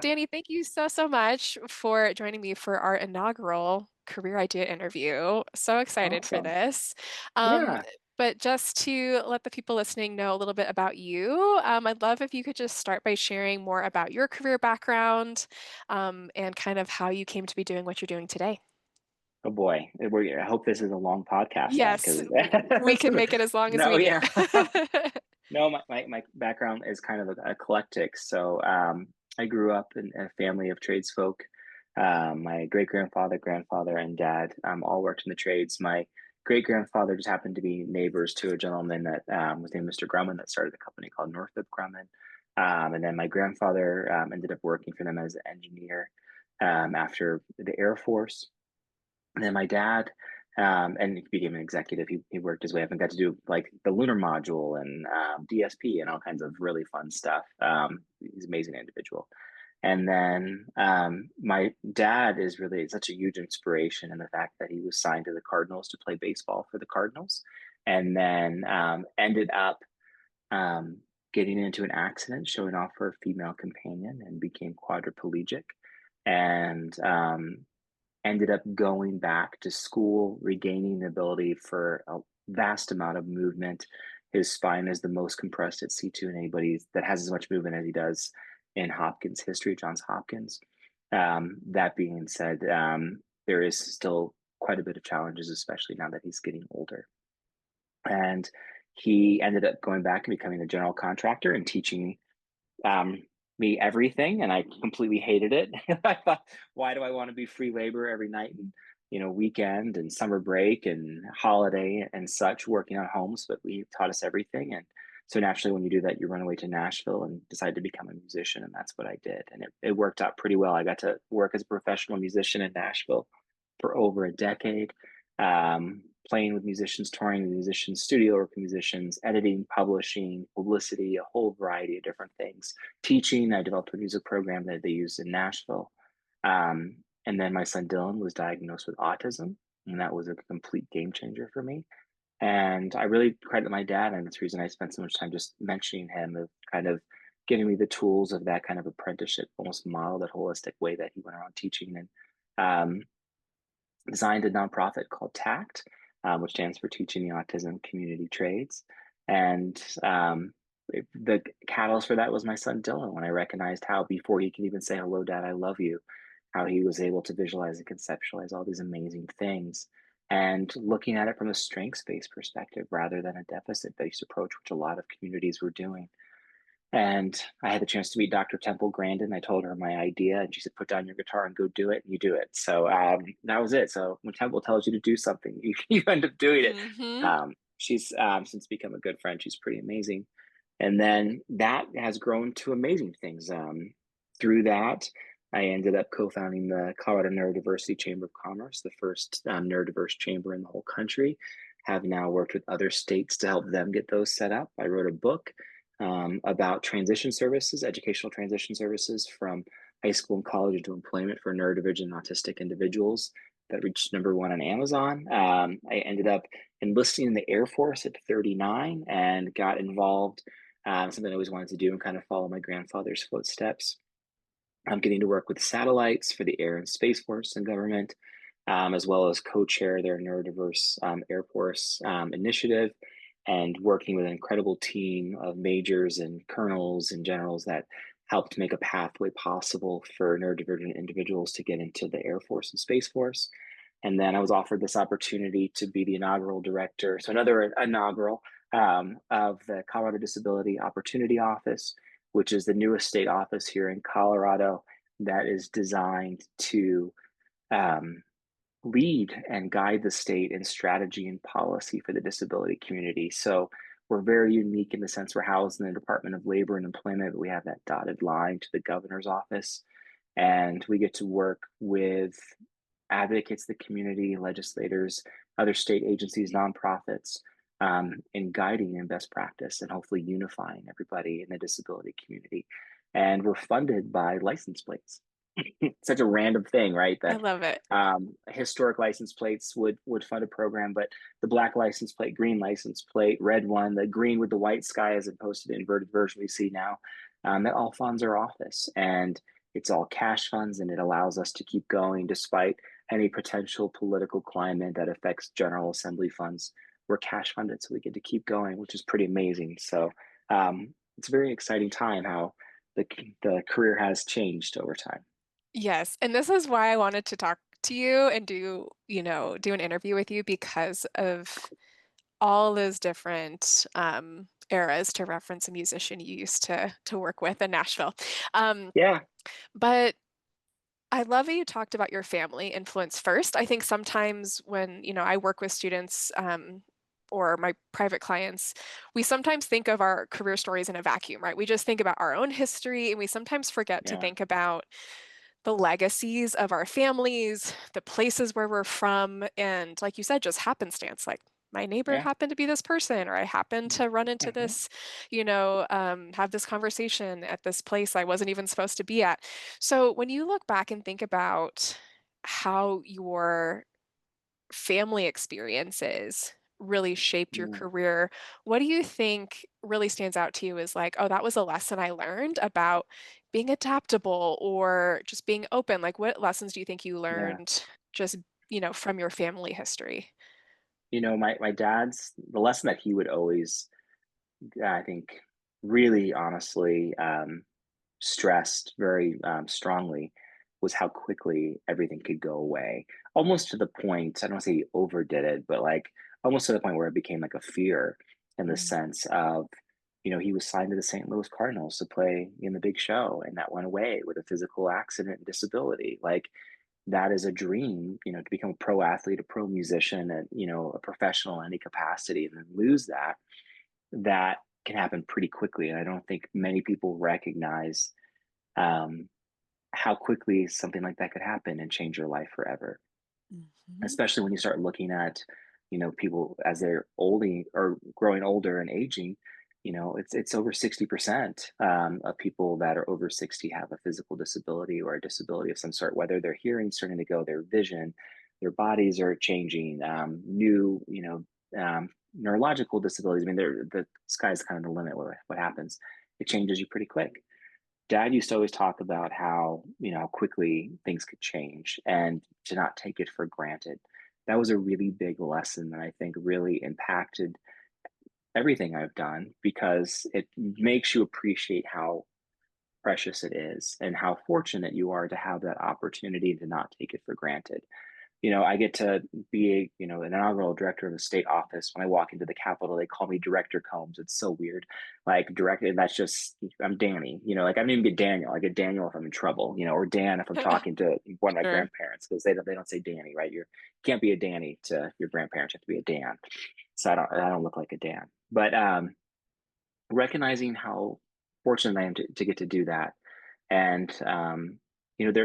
Danny, thank you so much for joining me for our inaugural Career Idea Interview. So excited for Awesome. this. Um, Yeah. but just to let the people listening know a little bit about you, I'd love if you could just start by sharing more about your career background, and kind of how you came to be doing what you're doing today. Oh boy. I hope this is a long podcast then, Yes, because we can make it as long as no, we need. yeah. No, my background is kind of eclectic. So I grew up in a family of tradesfolk. My great grandfather, grandfather, and dad all worked in the trades. My great grandfather just happened to be neighbors to a gentleman that was named Mr. Grumman that started a company called Northrop Grumman. And then my grandfather ended up working for them as an engineer after the Air Force. And then my dad, and he became an executive. He worked his way up and got to do like the lunar module and DSP and all kinds of really fun stuff. He's an amazing individual. And then my dad is really such a huge inspiration in the fact that he was signed to the Cardinals to play baseball for the Cardinals, and then ended up um, getting into an accident, showing off for a female companion, and became quadriplegic. And ended up going back to school, regaining the ability for a vast amount of movement. His spine is the most compressed at C2 in anybody that has as much movement as he does in Hopkins history, Johns Hopkins. That being said, there is still quite a bit of challenges, especially now that he's getting older. And he ended up going back and becoming a general contractor and teaching um, me everything, and I completely hated it. I thought, why do I want to be free labor every night and weekend and summer break and holiday and such, working on homes? But we taught us everything, and so naturally, when you do that, you run away to Nashville and decide to become a musician, and that's what I did, and it worked out pretty well. I got to work as a professional musician in Nashville for over a decade. Playing with musicians, touring with musicians, studio work with musicians, editing, publishing, publicity, a whole variety of different things. Teaching, I developed a music program that they use in Nashville. And then my son Dylan was diagnosed with autism, and that was a complete game changer for me. And I really credit my dad, and that's the reason I spent so much time just mentioning him, of kind of giving me the tools of that kind of apprenticeship, almost model, that holistic way that he went around teaching. And um, designed a nonprofit called TACT, which stands for Teaching the Autism Community Trades. And the catalyst for that was my son Dylan, when I recognized how, before he could even say, "Hello, Dad, I love you," how he was able to visualize and conceptualize all these amazing things. And looking at it from a strengths based perspective rather than a deficit based approach, which a lot of communities were doing. And I had the chance to meet Dr. Temple Grandin. I told her my idea, and she said, "Put down your guitar and go do it." And you do it. So that was it. So when Temple tells you to do something, you end up doing it. Hmm. She's since become a good friend. She's pretty amazing. And then that has grown to amazing things. Through that, I ended up co founding the Colorado Neurodiversity Chamber of Commerce, the first neurodiverse chamber in the whole country. Have now worked with other states to help them get those set up. I wrote a book about transition services, educational transition services from high school and college into employment for neurodivergent and autistic individuals, that reached #1 on Amazon. I ended up enlisting in the Air Force at 39 and got involved, something I always wanted to do and kind of follow my grandfather's footsteps. I'm getting to work with satellites for the Air and Space Force and government, as well as co-chair their neurodiverse Air Force initiative, and working with an incredible team of majors and colonels and generals that helped make a pathway possible for neurodivergent individuals to get into the Air Force and Space Force. And then I was offered this opportunity to be the inaugural director, so another inaugural, of the Colorado Disability Opportunity Office, which is the newest state office here in Colorado that is designed to um, lead and guide the state in strategy and policy for the disability community. So we're very unique in the sense we're housed in the Department of Labor and Employment, but we have that dotted line to the governor's office. And we get to work with advocates, the community, legislators, other state agencies, nonprofits, in guiding in best practice and hopefully unifying everybody in the disability community. And we're funded by license plates. Such a random thing, right? I That love it. historic license plates would fund a program, but the black license plate, green license plate, red one, the green with the white sky as opposed to the inverted version we see now, that all funds our office. And It's all cash funds, and it allows us to keep going despite any potential political climate that affects General Assembly funds. We're cash funded, so we get to keep going, which is pretty amazing. So it's a very exciting time how the career has changed over time. Yes, and this is why I wanted to talk to you and do an interview with you because of all those different eras to reference a musician you used to work with in Nashville. Um, Yeah, but I love that you talked about your family influence first. I think sometimes when, I work with students or my private clients, we sometimes think of our career stories in a vacuum, right? We just think about our own history and we sometimes forget to yeah, think about the legacies of our families, the places where we're from, and like you said, just happenstance. Like my neighbor yeah. happened to be this person, or I happened to run into Hmm. this, have this conversation at this place I wasn't even supposed to be at. So when you look back and think about how your family experiences really shaped your Yeah, career, what do you think really stands out to you as like, oh, that was a lesson I learned about being adaptable or just being open? Like, what lessons do you think you yeah. learned just, from your family history? My dad's the lesson that he would always, I think, really honestly stressed very strongly was how quickly everything could go away. Almost to the point, I don't want to say he overdid it, but like almost to the point where it became like a fear in the Mm. sense of, he was signed to the St. Louis Cardinals to play in the big show, and that went away with a physical accident and disability. Like that is a dream, to become a pro athlete, a pro musician, and a professional in any capacity, and then lose that can happen pretty quickly. And I don't think many people recognize um, how quickly something like that could happen and change your life forever. Mhm. Especially when you start looking at, people as they're olding or growing older and aging. It's over 60% of people that are over 60 have a physical disability or a disability of some sort, whether their hearing's starting to go, their vision, their bodies are changing, new, neurological disabilities. I mean, the sky's kind of the limit with what happens. It changes you pretty quick. Dad used to always talk about how, how quickly things could change and to not take it for granted. That was a really big lesson that I think really impacted everything I've done because it makes you appreciate how precious it is and how fortunate you are to have that opportunity to not take it for granted. I get to be an inaugural director of a state office. When I walk into the Capitol, they call me Director Combs. It's so weird. Like director, and that's just I'm Danny. Like I don't even get Daniel. I get Daniel if I'm in trouble. Or Dan if I'm talking to one of my Sure. grandparents because they don't say Danny, right? You can't be a Danny to your grandparents. You have to be a Dan. So I don't look like a Dan. But recognizing how fortunate I am to get to do that. And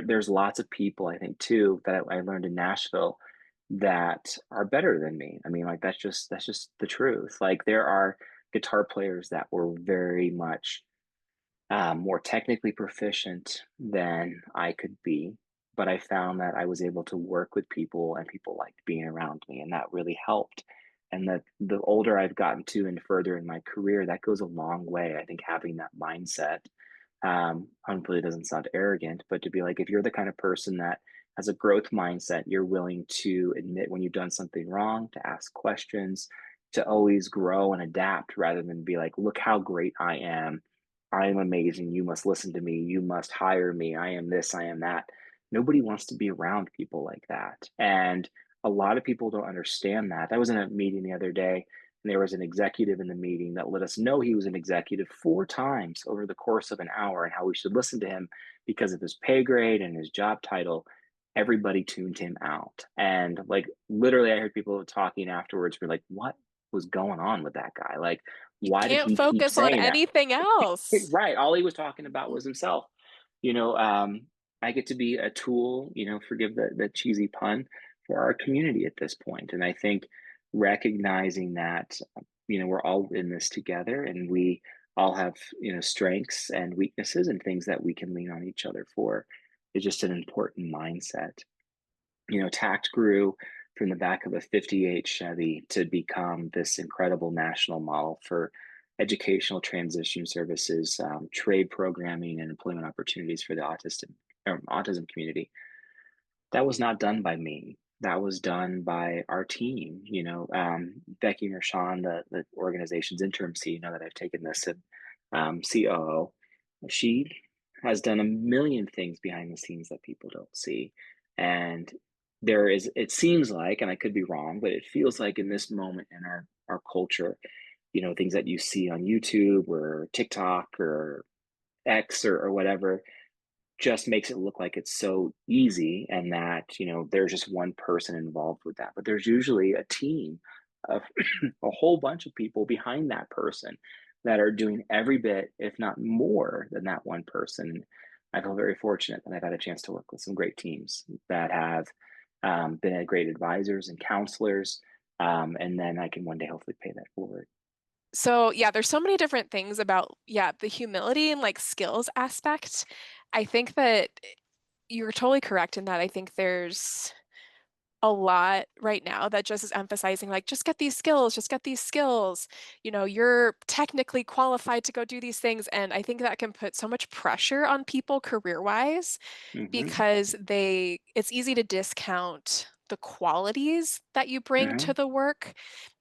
there's lots of people I think too that I learned in Nashville that are better than me. I mean, like that's just the truth. Like there are guitar players that were very much more technically proficient than I could be, but I found that I was able to work with people and people liked being around me, and that really helped. And that the older I've gotten to and further in my career, that goes a long way. I think having that mindset, hopefully it doesn't sound arrogant, but to be like, if you're the kind of person that has a growth mindset, you're willing to admit when you've done something wrong, to ask questions, to always grow and adapt rather than be like, look how great I am. I am amazing. You must listen to me. You must hire me. I am this, I am that. Nobody wants to be around people like that. And a lot of people don't understand that. I was in a meeting the other day, and there was an executive in the meeting that let us know he was an executive 4 times over the course of an hour and how we should listen to him because of his pay grade and his job title. Everybody tuned him out. And like literally, I heard people talking afterwards were like, what was going on with that guy? Like, You why did can't he keep focus on saying that? anything else. Right. All he was talking about was himself. You know, um, I get to be a tool, forgive the cheesy pun, for our community at this point. And I think recognizing that, we're all in this together and we all have, strengths and weaknesses and things that we can lean on each other for is just an important mindset. Tact grew from the back of a 58 Chevy to become this incredible national model for educational transition services, trade programming, and employment opportunities for the autism community. That was not done by me. That was done by our team. Becky Mershon, the organization's interim CEO that I've taken this, and COO, she has done a million things behind the scenes that people don't see. And it seems like, and I could be wrong, but it feels like in this moment in our culture, things that you see on YouTube or TikTok or X or whatever, just makes it look like it's so easy and that there's just one person involved with that, but there's usually a team of a whole bunch of people behind that person that are doing every bit, if not more than that one person. I feel very fortunate that I've had a chance to work with some great teams that have been great advisors and counselors, and then I can one day hopefully pay that forward. So yeah, there's so many different things about, yeah, the humility and like skills aspect. I think that you're totally correct in that. I think there's a lot right now that just is emphasizing like just get these skills, just get these skills. You're technically qualified to go do these things. And I think that can put so much pressure on people career-wise Hmm. because it's easy to discount the qualities that you bring to Hmm. the work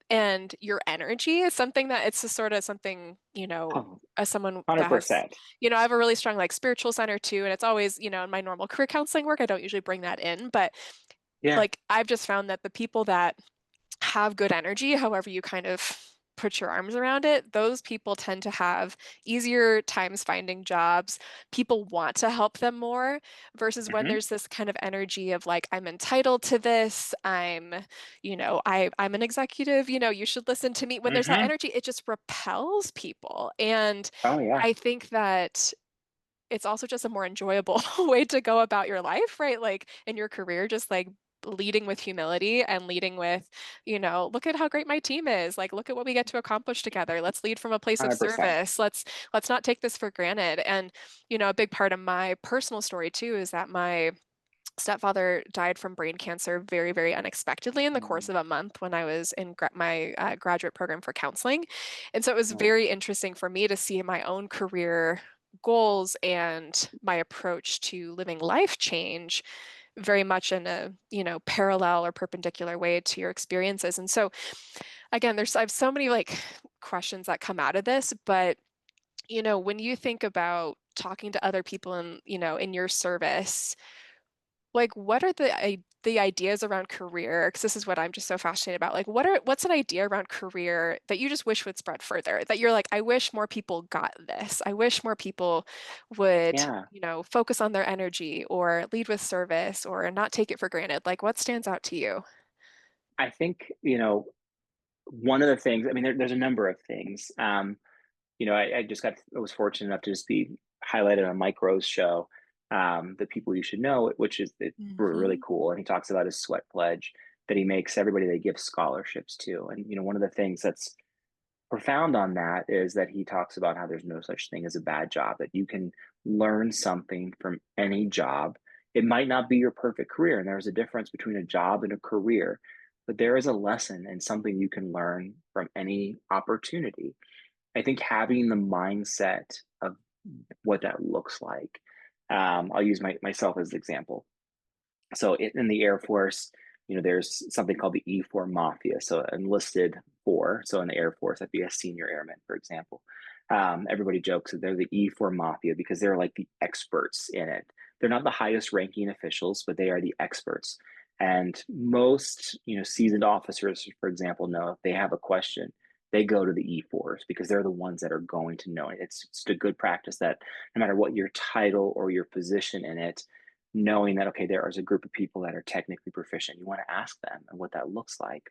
and your energy is something that it's just sort of something, Oh, as someone that has, 100%. I have a really strong like spiritual center too. And it's always, in my normal career counseling work, I don't usually bring that in, but Yeah. like I've just found that the people that have good energy, however you kind of put your arms around it, those people tend to have easier times finding jobs. People want to help them more versus when Hmm. there's this kind of energy of like, I'm entitled to this. I'm an executive, you should listen to me. When there's that Hmm. energy, it just repels people. And Oh yeah. I think that it's also just a more enjoyable way to go about your life, right? Like in your career, just like leading with humility and leading with, look at how great my team is. Like, look at what we get to accomplish together. Let's lead from a place of 100%. service. Let's not take this for granted. And, a big part of my personal story too is that my stepfather died from brain cancer very, very unexpectedly in the course Mm. of a month when I was in my graduate program for counseling. And so it was Oh. very interesting for me to see my own career goals and my approach to living life change very much in a, parallel or perpendicular way to your experiences. And so again, I have so many like questions that come out of this, but when you think about talking to other people in, in your service, like, what are the ideas around career? Because this is what I'm just so fascinated about. Like, what's an idea around career that you just wish would spread further? That you're like, I wish more people got this. I wish more people would, Yeah. focus on their energy or lead with service or not take it for granted. Like, what stands out to you? I think, one of the things, I mean, there's a number of things. I was fortunate enough to just be highlighted on Mike Rowe's show, The People You Should Know, which is really Hmm. cool. And he talks about his sweat pledge that he makes everybody they give scholarships to. And, one of the things that's profound on that is that he talks about how there's no such thing as a bad job, that you can learn something from any job. It might not be your perfect career, and there's a difference between a job and a career, but there is a lesson and something you can learn from any opportunity. I think having the mindset of what that looks like. I'll use myself as an example. So in the Air Force, there's something called the E4 Mafia. So enlisted four. So in the Air Force, that'd be a senior airman, for example. Everybody jokes that they're the E4 Mafia because they're like the experts in it. They're not the highest ranking officials, but they are the experts. And most, seasoned officers, for example, know if they have a question, they go to the E4s because they're the ones that are going to know it. It's a good practice that no matter what your title or your position in it, knowing that okay, there is a group of people that are technically proficient, you want to ask them and what that looks like.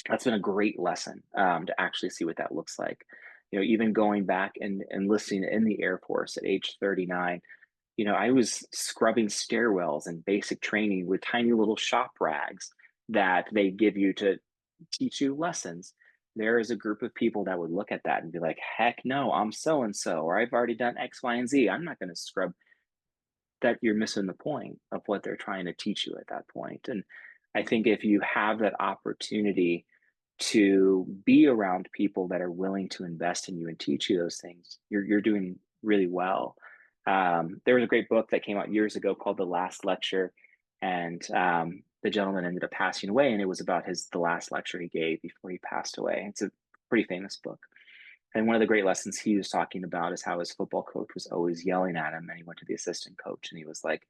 That's been a great lesson, to actually see what that looks like. Even going back and listening in the Air Force at age 39, I was scrubbing stairwells and basic training with tiny little shop rags that they give you to teach you lessons. There is a group of people that would look at that and be like, heck no, I'm so and so, or I've already done X, Y, and Z. I'm not going to scrub. That you're missing the point of what they're trying to teach you at that point. And I think if you have that opportunity to be around people that are willing to invest in you and teach you those things, you're doing really well. There was a great book that came out years ago called The Last Lecture, and the gentleman ended up passing away, and it was about the last lecture he gave before he passed away. It's a pretty famous book. And one of the great lessons he was talking about is how his football coach was always yelling at him. And he went to the assistant coach and he was like,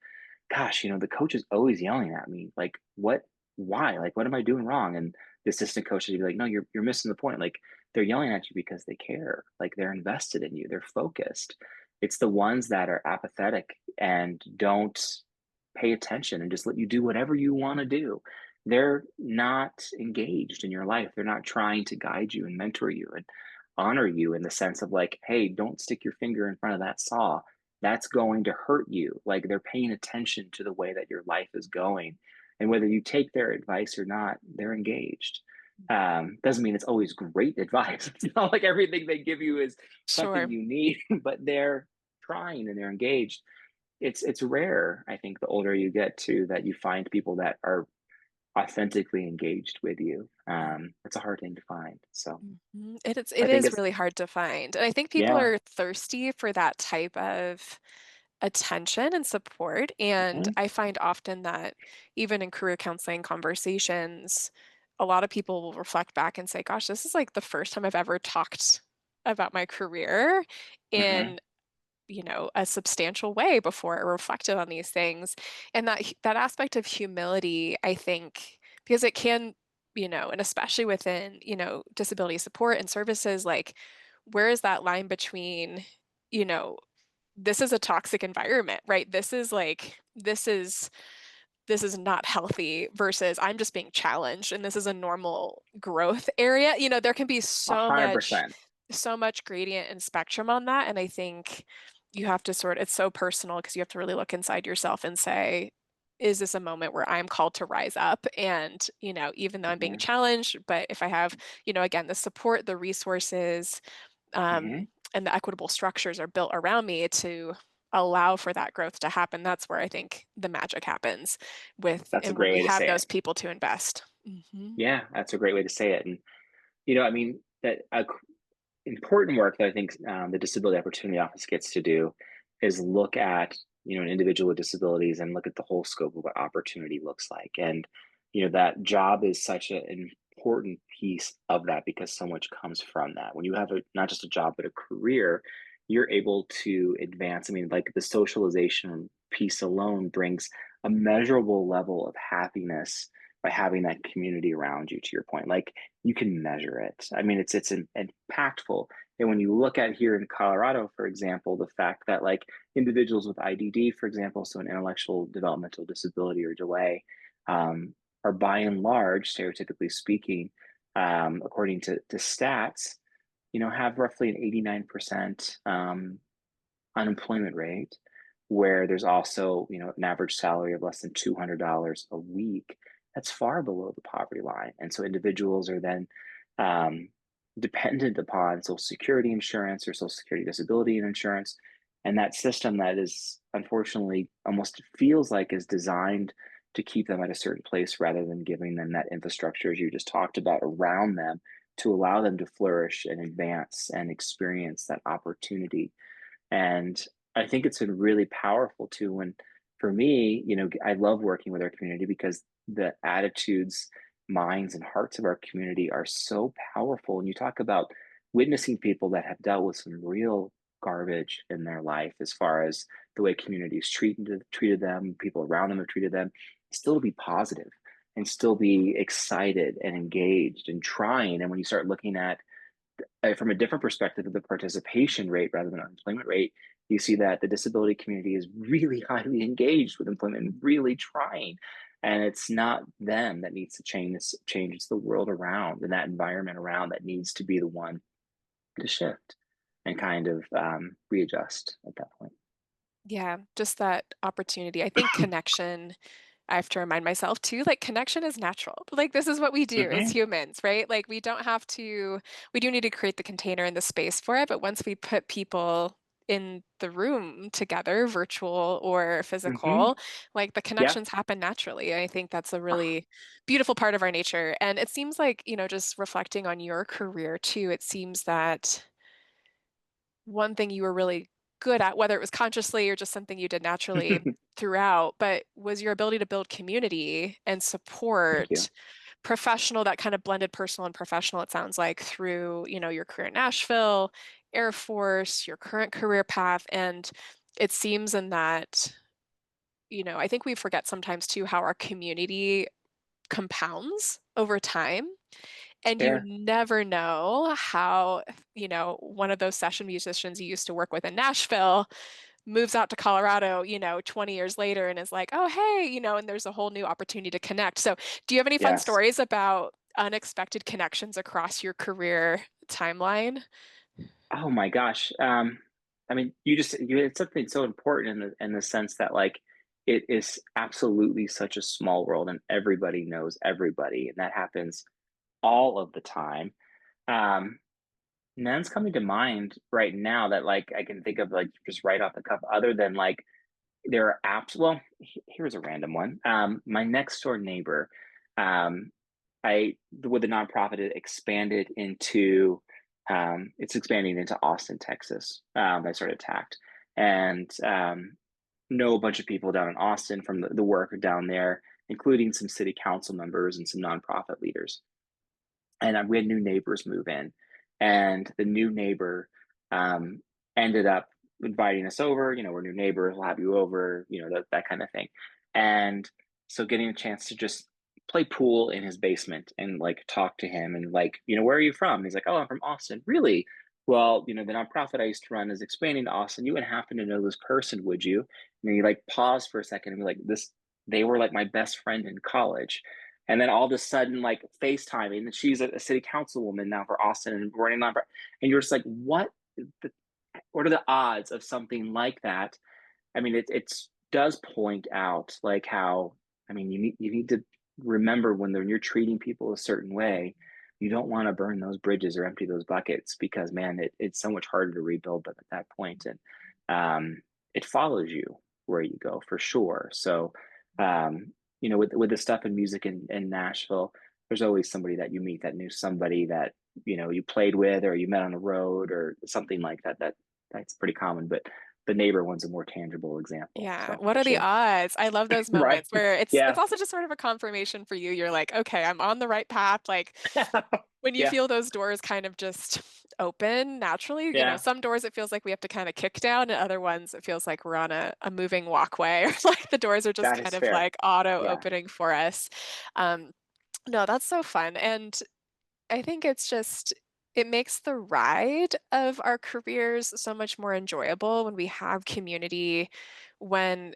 gosh, the coach is always yelling at me. Like, what, why? Like, what am I doing wrong? And the assistant coach would be like, no, you're missing the point. Like, they're yelling at you because they care. Like, they're invested in you, they're focused. It's the ones that are apathetic and don't pay attention and just let you do whatever you want to do. They're not engaged in your life. They're not trying to guide you and mentor you and honor you in the sense of like, hey, don't stick your finger in front of that saw. That's going to hurt you. Like they're paying attention to the way that your life is going. And whether you take their advice or not, they're engaged. Doesn't mean it's always great advice. It's not like everything they give you is something Sure. you need, but they're trying and they're engaged. It's rare, I think, the older you get to that you find people that are authentically engaged with you. It's a hard thing to find. So It I think is it's really hard to find. And I think people yeah. are thirsty for that type of attention and support. And Mhm. I find often that even in career counseling conversations, a lot of people will reflect back and say, gosh, this is like the first time I've ever talked about my career Mhm. in a substantial way before I reflected on these things. And that aspect of humility, I think, because it can, and especially within, disability support and services, like where is that line between, you know, this is a toxic environment, right? This is not healthy versus I'm just being challenged and this is a normal growth area. There can be A so hundred much percent. so much gradient and spectrum on that. And I think you have to it's so personal because you have to really look inside yourself and say, is this a moment where I'm called to rise up? And, even though I'm being Mhm. challenged, but if I have, again, the support, the resources, Mhm. and the equitable structures are built around me to allow for that growth to happen, that's where I think the magic happens That's a and when great we way to have say those it. people to invest. Hmm. Yeah, that's a great way to say it. And I mean that important work that I think the Disability Opportunity Office gets to do is look at an individual with disabilities and look at the whole scope of what opportunity looks like. And that job is such an important piece of that because so much comes from that. When you have not just a job but a career, you're able to advance. I mean, like the socialization piece alone brings a measurable level of happiness by having that community around you. To your point, like you can measure it. I mean, it's impactful. And when you look at here in Colorado, for example, the fact that like individuals with IDD, for example, so an intellectual developmental disability or delay, are by and large, stereotypically speaking, according to stats, have roughly an 89% unemployment rate, where there's also, an average salary of less than $200 a week. That's far below the poverty line. And so individuals are then um, dependent upon Social Security insurance or Social Security disability insurance. And that system that is unfortunately almost feels like is designed to keep them at a certain place rather than giving them that infrastructure, as you just talked about, around them to allow them to flourish and advance and experience that opportunity. And I think it's been really powerful too. When for me, I love working with our community because the attitudes, minds, and hearts of our community are so powerful. And you talk about witnessing people that have dealt with some real garbage in their life as far as the way communities treated them, people around them have treated them, still to be positive and still be excited and engaged and trying. And when you start looking at from a different perspective of the participation rate rather than unemployment rate, you see that the disability community is really highly engaged with employment and really trying. And it's not them that needs to change. It's the world around and that environment around that needs to be the one to shift and kind of readjust at that point. Yeah, just that opportunity. I think connection, I have to remind myself too, like connection is natural. Like this is what we do as Hmm. humans, right? Like we don't have to, we do need to create the container and the space for it, but once we put people in the room together, virtual or Hmm. physical, like the Yeah. connections happen naturally. I think that's a really beautiful part of our nature. And it seems like, just reflecting on your career too, it seems that one thing you were really good at, whether it was consciously or just something you did naturally throughout, but was your ability to build community and Thank you. support professional, that kind of blended personal and professional, it sounds like, through, your career in Nashville, Air Force, your current career path. And it seems in that, I think we forget sometimes too how our community compounds over time. And you Fair. never know how, one of those session musicians you used to work with in Nashville moves out to Colorado, 20 years later and is like, oh, hey, and there's a whole new opportunity to connect. So, do you have any fun Yes. stories about unexpected connections across your career timeline? Oh my gosh. I mean, you had something so important in the sense that like it is absolutely such a small world and everybody knows everybody, and that happens all of the time. Um, None's coming to mind right now that like I can think of like just right off the cuff, other than like there are apps. Well, here's a random one. My next door neighbor, um, I with the nonprofit, it expanded into it's expanding into Austin, Texas. I sort of tacked and know a bunch of people down in Austin from the work down there, including some city council members and some nonprofit leaders. And we had new neighbors move in, and the new neighbor um, ended up inviting us over. You know, we're new neighbors, we'll have you over, you know, that kind of thing. And so getting a chance to just play pool in his basement and like talk to him and like, you know, where are you from? And he's like, oh, I'm from Austin. Really? Well, you know, the nonprofit I used to run is expanding to Austin. You wouldn't happen to know this person, would you? And he like paused for a second and be like, this, they were like my best friend in college. And then all of a sudden, like FaceTiming, and she's a city councilwoman now for Austin and running on, and you're just like, what are the odds of something like that? I mean, it does point out like how, I mean, you need to remember when you're treating people a certain way, you don't want to burn those bridges or empty those buckets because man, it's so much harder to rebuild them at that point. And it follows you where you go for sure. So you know, with the stuff in music in Nashville, there's always somebody that you meet that knew somebody that, you know, you played with or you met on the road or something like that. That's pretty common. But the neighbor one's a more tangible example. Yeah, So what for are the sure. odds? I love those Right. moments where it's Yeah. also just sort of a confirmation for you. You're like, okay, I'm on the right path. Like when you Yeah. feel those doors kind of just open naturally, Yeah. some doors it feels like we have to kind of kick down, and other ones it feels like we're on a moving walkway, or like the doors are just That kind is of fair. like auto Yeah. opening for us. Um, no, that's so fun. And I think it makes the ride of our careers so much more enjoyable when we have community, when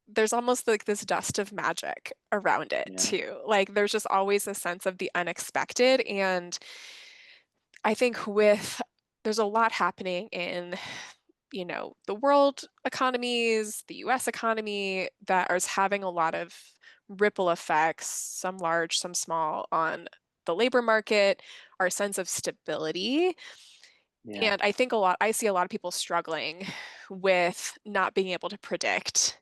there's almost like this dust of magic around it Yeah. too. Like there's just always a sense of the unexpected. And I think there's a lot happening in, the world economies, the US economy that is having a lot of ripple effects, some large, some small, on the labor market, our sense of stability. Yeah. And I see a lot of people struggling with not being able to predict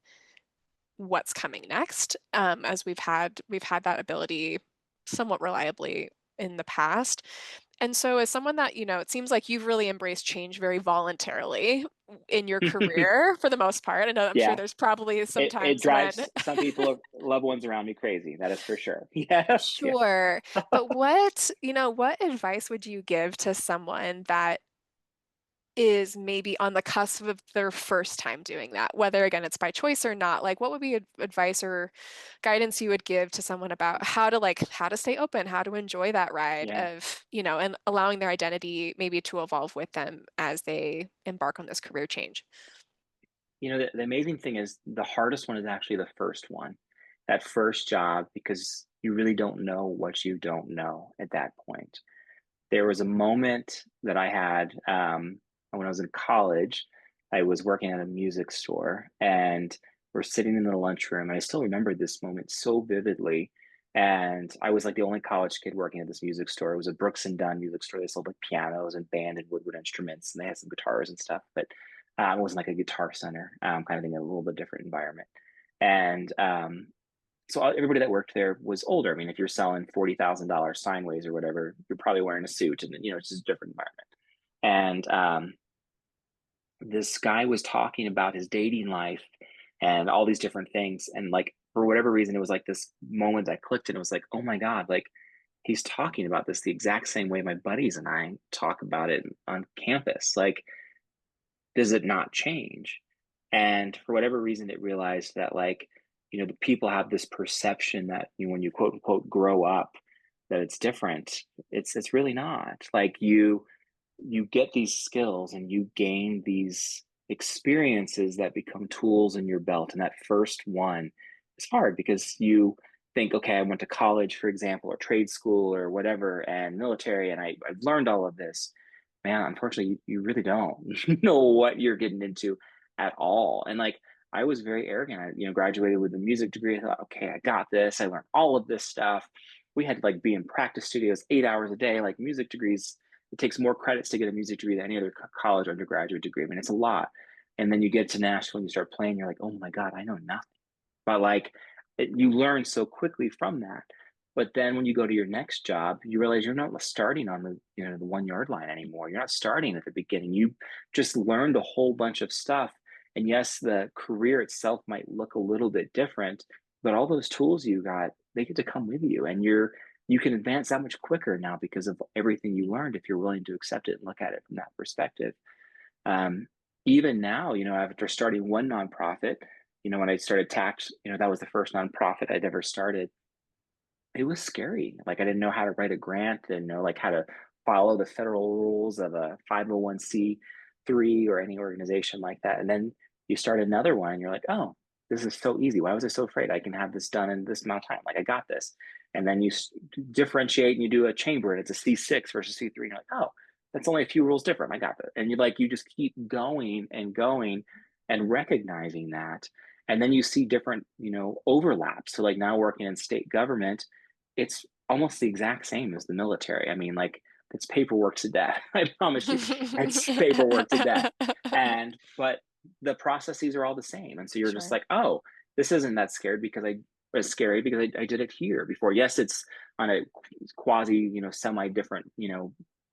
what's coming next, as we've had that ability somewhat reliably in the past. And so as someone that, it seems like you've really embraced change very voluntarily in your career for the most part. I know I'm sure Yeah. there's probably some It times when drives some people, loved ones around me crazy. That is for sure. Yeah. Yeah. sure, but what advice would you give to someone that is maybe on the cusp of their first time doing that, whether again it's by choice or not? Like, what would be advice or guidance you would give to someone about how to stay open, how to enjoy that ride Yeah. of, and allowing their identity maybe to evolve with them as they embark on this career change? You know, the amazing thing is the hardest one is actually the first one, that first job, because you really don't know what you don't know at that point. There was a moment that I had when I was in college. I was working at a music store and we're sitting in the lunchroom. And I still remember this moment so vividly. And I was like the only college kid working at this music store. It was a Brooks and Dunn music store. They sold like pianos and band and woodwind instruments, and they had some guitars and stuff. But It wasn't like a guitar center, kind of thing, a little bit different environment. And so everybody that worked there was older. I mean, if you're selling $40,000 sideways or whatever, you're probably wearing a suit, and it's just a different environment. And this guy was talking about his dating life and all these different things. And like for whatever reason, it was like this moment I clicked and it was like, oh my God, like he's talking about this the exact same way my buddies and I talk about it on campus. Like, does it not change? And for whatever reason, it realized that like, the people have this perception that when you quote unquote grow up, that it's different. It's really not. Like you get these skills and you gain these experiences that become tools in your belt. And that first one is hard because you think, okay, I went to college, for example, or trade school or whatever, and military, and I've learned all of this. Man, unfortunately, you really don't know what you're getting into at all. And like, I was very arrogant. I, graduated with a music degree. I thought, okay, I got this. I learned all of this stuff. We had to like be in practice studios 8 hours a day. Like music degrees, it takes more credits to get a music degree than any other college or undergraduate degree. I mean, it's a lot. And then you get to Nashville and you start playing, you're like, oh my God, I know nothing. But like you learn so quickly from that. But then when you go to your next job, you realize you're not starting on the 1 yard line anymore. You're not starting at the beginning. You just learned a whole bunch of stuff. And yes, the career itself might look a little bit different, but all those tools you got, they get to come with you. And you can advance that much quicker now because of everything you learned if you're willing to accept it and look at it from that perspective. Um, Even now, after starting one nonprofit, when I started tax, that was the first nonprofit I'd ever started. It was scary. Like I didn't know how to write a grant, didn't know like how to follow the federal rules of a 501(c)(3) or any organization like that. And then you start another one and you're like, oh, this is so easy. Why was I so afraid? I can have this done in this amount of time. Like I got this. And then you differentiate and you do a chamber and it's a C6 versus C3. And you're like, oh, that's only a few rules different. I got that. And you just keep going and going and recognizing that. And then you see different, overlaps. So like now working in state government, it's almost the exact same as the military. I mean, like it's paperwork to death. I promise you, it's paperwork to death. But the processes are all the same. And so you're just Sure. like, oh, this isn't that scared because I was scary because I did it here before. Yes, it's on a quasi, semi different,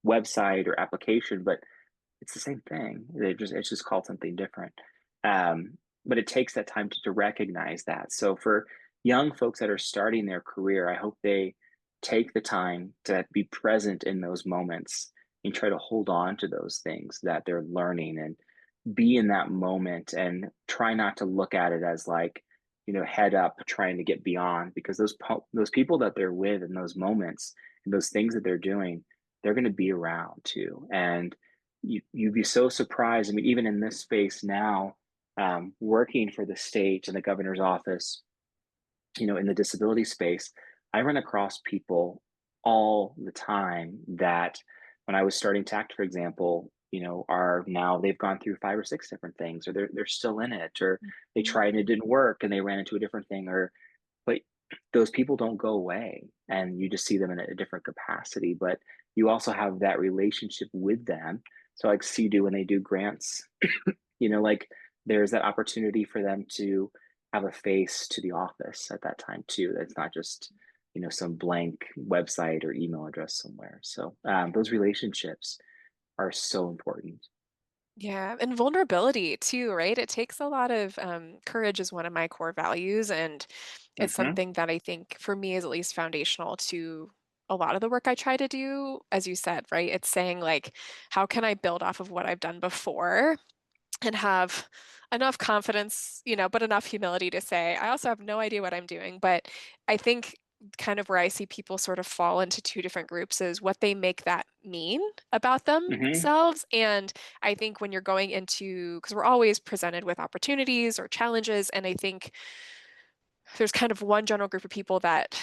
website or application, but it's the same thing. It's just called something different. But it takes that time to recognize that. So for young folks that are starting their career, I hope they take the time to be present in those moments and try to hold on to those things that they're learning and be in that moment and try not to look at it as like, head up trying to get beyond because those people that they're with in those moments and those things that they're doing, they're going to be around too. And you'd be so surprised. I mean, even in this space now, working for the state and the governor's office, in the disability space, I run across people all the time that when I was starting tact, for example, are now they've gone through 5 or 6 different things, or they're still in it, or they Mhm. tried and it didn't work and they ran into a different thing, or but those people don't go away and you just see them in a different capacity, but you also have that relationship with them. So like CDU when they do grants, like there's that opportunity for them to have a face to the office at that time too. That's not just, some blank website or email address somewhere. So those relationships are so important. Yeah, and vulnerability too, right? It takes a lot of courage is one of my core values, and it's Hmm. something that I think for me is at least foundational to a lot of the work I try to do. As you said, right? It's saying like, how can I build off of what I've done before and have enough confidence, but enough humility to say, I also have no idea what I'm doing. But I think kind of where I see people sort of fall into two different groups is what they make that mean about Hmm. themselves. And I think when you're going into, because we're always presented with opportunities or challenges, and I think there's kind of one general group of people that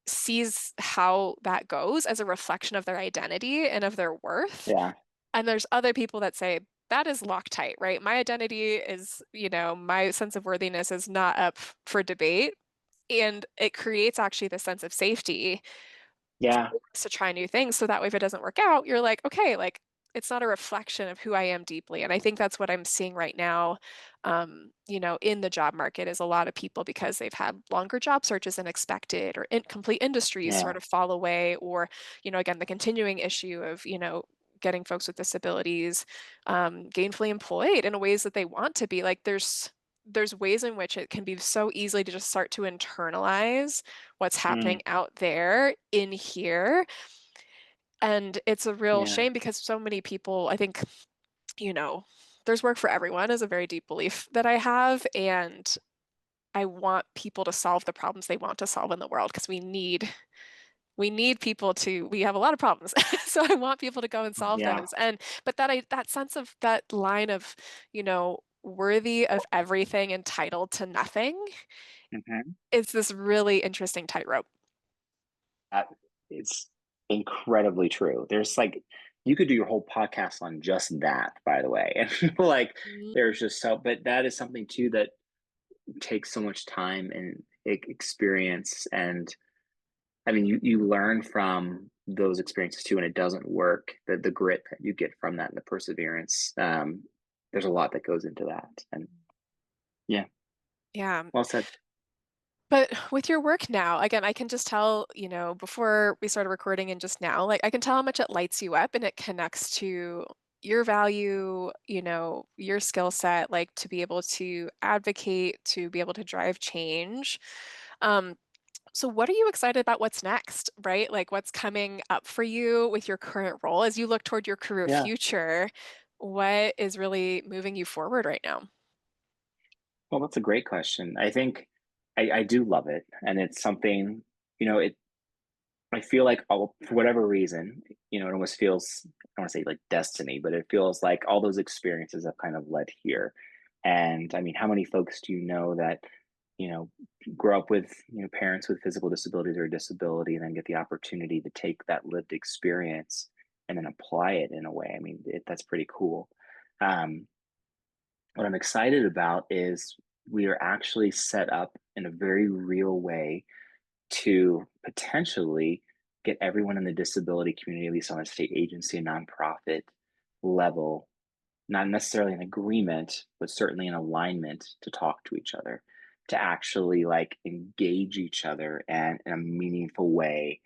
sees how that goes as a reflection of their identity and of their worth. Yeah. And there's other people that say, that is Loctite, right? My identity is, my sense of worthiness is not up for debate. And it creates actually this sense of safety Yeah. to try new things. So that way, if it doesn't work out, you're like, okay, like it's not a reflection of who I am deeply. And I think that's what I'm seeing right now, in the job market is a lot of people because they've had longer job searches than expected, or complete industries sort Yeah. of fall away, or, again, the continuing issue of, getting folks with disabilities gainfully employed in ways that they want to be. Like there's ways in which it can be so easily to just start to internalize what's happening Mm, out there in here. And it's a real yeah. shame because so many people, I think, you know, there's work for everyone is a very deep belief that I have. And I want people to solve the problems they want to solve in the world because we need people to we have a lot of problems. So I want people to go and solve Yeah. those. And but that sense of that line of, worthy of everything, entitled to nothing, Mhm. is this really interesting tightrope. That is incredibly true. There's like you could do your whole podcast on just that, by the way. And like Mhm. there's just so but that is something too that takes so much time and experience. And I mean you learn from those experiences too, and it doesn't work. The grit that you get from that and the perseverance. There's a lot that goes into that. And yeah, Yeah. well said. But with your work now, again, I can just tell, before we started recording and just now, like I can tell how much it lights you up and it connects to your value, your skill set, like to be able to advocate, to be able to drive change. Um, so what are you excited about what's next, right? Like what's coming up for you with your current role as you look toward your career Yeah. future? What is really moving you forward right now? Well, that's a great question. I think I do love it, and it's something it. I feel like for whatever reason, it almost feels, I don't want to say like destiny, but it feels like all those experiences have kind of led here. And I mean, how many folks do you know that, you know, grow up with, parents with physical disabilities or disability and then get the opportunity to take that lived experience and then apply it in a way? I mean, that's pretty cool. Um, what I'm excited about is we are actually set up in a very real way to potentially get everyone in the disability community, at least on a state agency and nonprofit level, not necessarily in agreement, but certainly in alignment to talk to each other, to actually like engage each other and in a meaningful way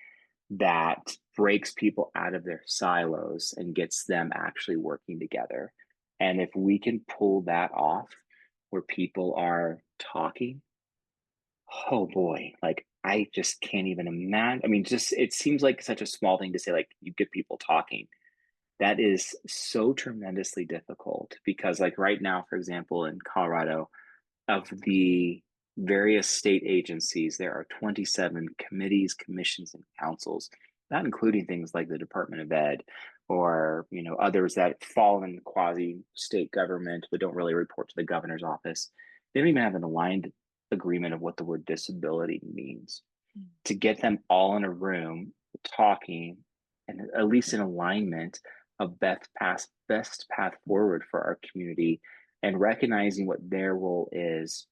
that breaks people out of their silos and gets them actually working together. And if we can pull that off where people are talking, oh boy, like I just can't even imagine. I mean, just it seems like such a small thing to say, like you get people talking. That is so tremendously difficult because, like, right now, for example, in Colorado, of the various state agencies, there are 27 committees, commissions, and councils, not including things like the Department of Ed or others that fall in quasi state government but don't really report to the governor's office. They don't even have an aligned agreement of what the word disability means. To get them all in a room talking and at least in alignment of best path forward for our community and recognizing what their role is,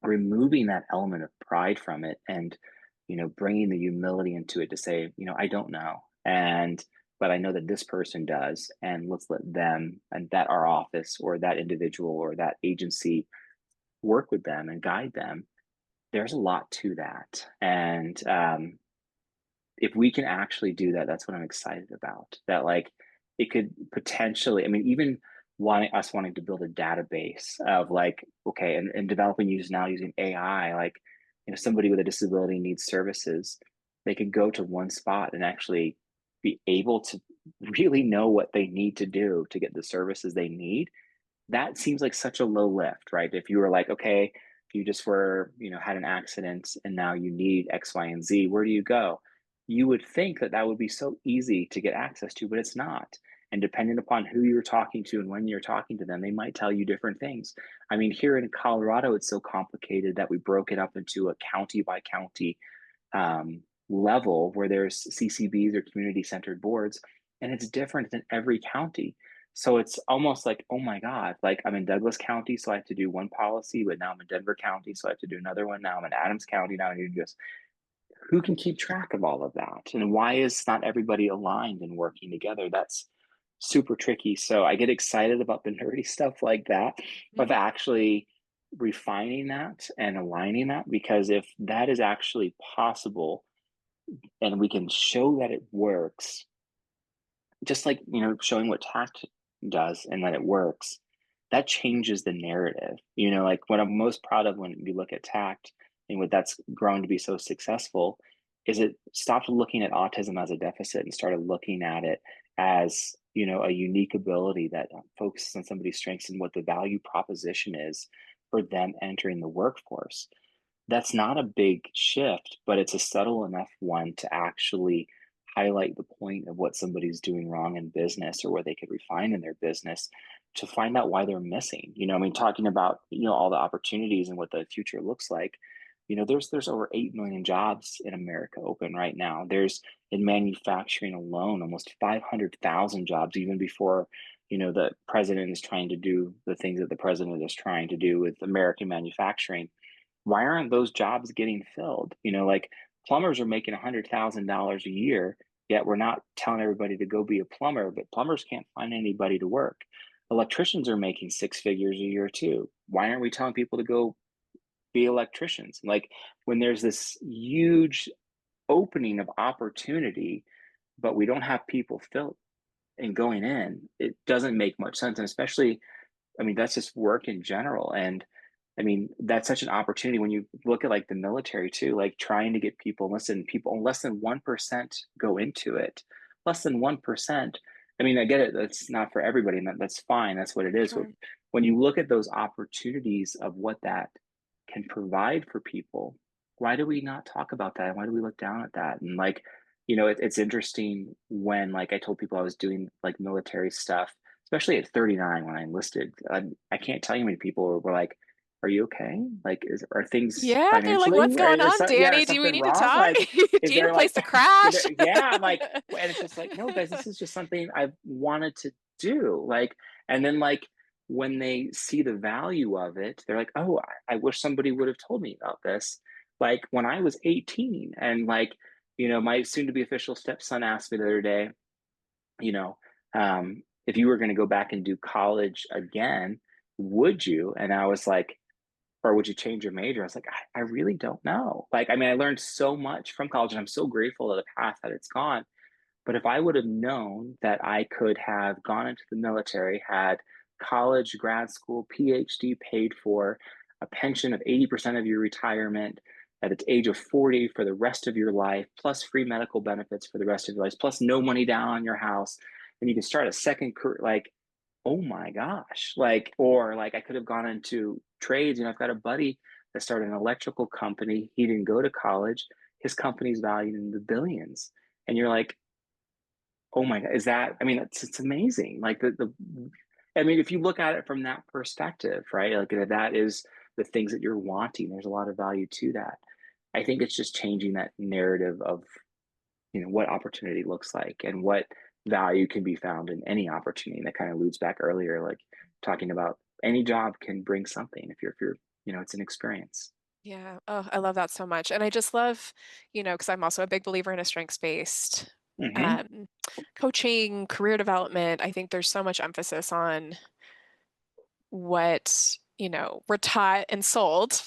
removing that element of pride from it, and bringing the humility into it to say, I don't know, and but I know that this person does, and let's let them and that our office or that individual or that agency work with them and guide them. There's a lot to that. And if we can actually do that, that's what I'm excited about. That like it could potentially, I mean, even wanting to build a database of like, okay, and developing use now using AI, like, somebody with a disability needs services, they could go to one spot and actually be able to really know what they need to do to get the services they need. That seems like such a low lift, right? If you were like, okay, if you just were, had an accident and now you need X, Y, and Z, where do you go? You would think that that would be so easy to get access to, but it's not. And depending upon who you're talking to and when you're talking to them, they might tell you different things. I mean, here in Colorado, it's so complicated that we broke it up into a county by county level where there's CCBs or community centered boards, and it's different in every county. So it's almost like, oh my God, like I'm in Douglas County, so I have to do one policy, but now I'm in Denver County, so I have to do another one. Now I'm in Adams County, now I need to just who can keep track of all of that? And why is not everybody aligned and working together? That's super tricky. So I get excited about the nerdy stuff like that, of Mhm. actually refining that and aligning that, because if that is actually possible and we can show that it works, just like, showing what tact does and that it works, that changes the narrative. Like what I'm most proud of when you look at tact and what that's grown to be so successful is it stopped looking at autism as a deficit and started looking at it as, a unique ability that focuses on somebody's strengths and what the value proposition is for them entering the workforce. That's not a big shift, but it's a subtle enough one to actually highlight the point of what somebody's doing wrong in business or what they could refine in their business to find out why they're missing. I mean, talking about, all the opportunities and what the future looks like. There's over 8 million jobs in America open right now. There's in manufacturing alone almost 500,000 jobs, even before, the president is trying to do the things that the president is trying to do with American manufacturing. Why aren't those jobs getting filled? Like plumbers are making $100,000 a year, yet we're not telling everybody to go be a plumber, but plumbers can't find anybody to work. Electricians are making six figures a year too. Why aren't we telling people to go be electricians? Like when there's this huge opening of opportunity, but we don't have people filled and going in, it doesn't make much sense. And especially, I mean, that's just work in general. And I mean, that's such an opportunity when you look at like the military too, like trying to get people, listen, people, less than 1% go into it. Less than 1%. I mean, I get it. That's not for everybody, and that's fine. That's what it is. But Sure. when you look at those opportunities of what that can provide for people, why do we not talk about that? Why do we look down at that? And like, it's interesting when, like, I told people I was doing like military stuff, especially at 39 when I enlisted. I can't tell you how many people were like, "Are you okay? Like, are things Yeah, they're like, financially? what's Or going on, yeah, Danny? is Do we something need to wrong? talk? Like, Do is you need a there place like, to crash? yeah, I'm like, and it's just like, no, guys, this is just something I've wanted to do. Like, and then like when they see the value of it, they're like, oh, I wish somebody would have told me about this. Like when I was 18, and like, my soon-to-be official stepson asked me the other day, you know, if you were going to go back and do college again, would you? And I was like, or would you change your major? I was like, I really don't know. Like, I mean, I learned so much from college and I'm so grateful to the path that it's gone. But if I would have known that I could have gone into the military, had college, grad school, PhD paid for, a pension of 80% of your retirement at the age of 40 for the rest of your life, plus free medical benefits for the rest of your life, plus no money down on your house, and you can start a second career, like, oh my gosh. Like, or like I could have gone into trades. I've got a buddy that started an electrical company. He didn't go to college. His company's valued in the billions. And you're like, oh my God, is that, I mean, it's amazing. Like I mean, if you look at it from that perspective, right? Like that is the things that you're wanting. There's a lot of value to that. I think it's just changing that narrative of, what opportunity looks like and what value can be found in any opportunity. And that kind of alludes back earlier, like talking about any job can bring something if you're, it's an experience. Yeah. Oh, I love that so much. And I just love, because I'm also a big believer in a strengths-based Hmm. um, coaching, career development. I think there's so much emphasis on what, we're taught and sold,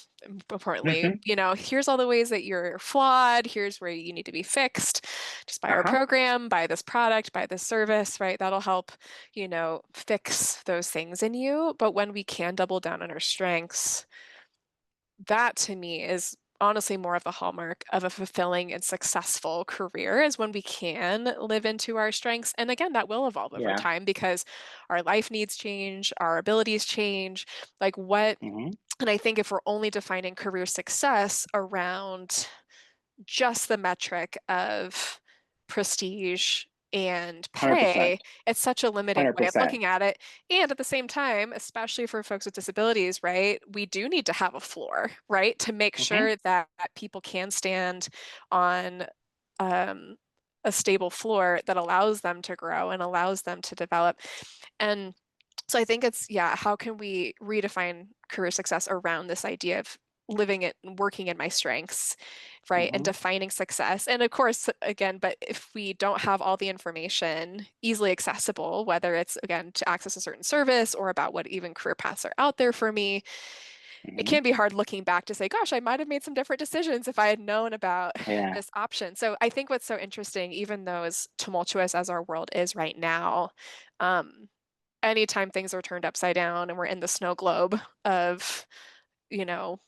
importantly, Hmm. here's all the ways that you're flawed. Here's where you need to be fixed. Just buy our Uh-huh. program, buy this product, buy this service, right? That'll help, fix those things in you. But when we can double down on our strengths, that to me is honestly more of the hallmark of a fulfilling and successful career is when we can live into our strengths. And again, that will evolve over Yeah. time because our life needs change, our abilities change. Like what, Hmm. and I think if we're only defining career success around just the metric of prestige and 100%. pay, it's such a limiting way of 100%. looking at it. And at the same time, especially for folks with disabilities, right, we do need to have a floor, right, to make Hmm. sure that people can stand on um, a stable floor that allows them to grow and allows them to develop. And so I think it's, yeah, how can we redefine career success around this idea of living it and working in my strengths, right? And Hmm. defining success. And of course, again, but if we don't have all the information easily accessible, whether it's again to access a certain service or about what even career paths are out there for me, it Hmm. can be hard looking back to say, gosh, I might have made some different decisions if I had known about Yeah. this option. So I think what's so interesting, even though as tumultuous as our world is right now, um, anytime things are turned upside down and we're in the snow globe of, you know,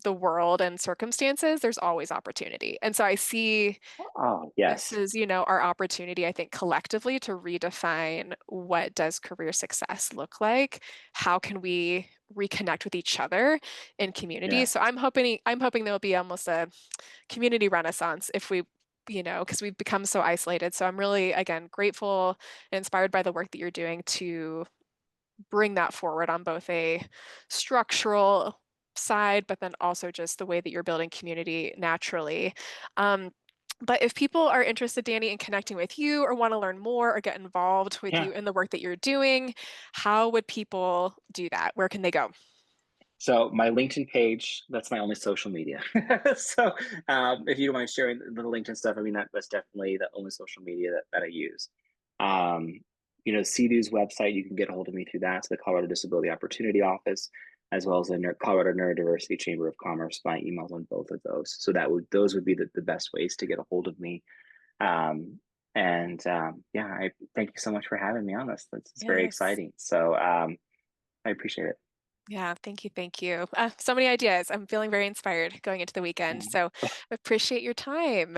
the world and circumstances, there's always opportunity. And so I see Oh, this yes. is, our opportunity, I think, collectively to redefine what does career success look like? How can we reconnect with each other in community? Yeah. So I'm hoping there'll be almost a community renaissance if we, because we've become so isolated. So I'm really, again, grateful and inspired by the work that you're doing to bring that forward on both a structural side, but then also just the way that you're building community naturally. Um, but if people are interested, Danny, in connecting with you or want to learn more or get involved with Yeah. you in the work that you're doing, how would people do that? Where can they go? So my LinkedIn page, that's my only social media. So if you don't mind sharing the LinkedIn stuff, I mean, that's definitely the only social media that I use. Um, CDU's website, you can get a hold of me through that. So the Colorado Disability Opportunity Office, as well as the Colorado Neurodiversity Chamber of Commerce. My emails on both of those. So those would be the best ways to get a hold of me. Um, and yeah, I thank you so much for having me on this. It's very Yes. exciting. So I appreciate it. Yeah, thank you. Thank you. So many ideas. I'm feeling very inspired going into the weekend. Yeah. So appreciate your time.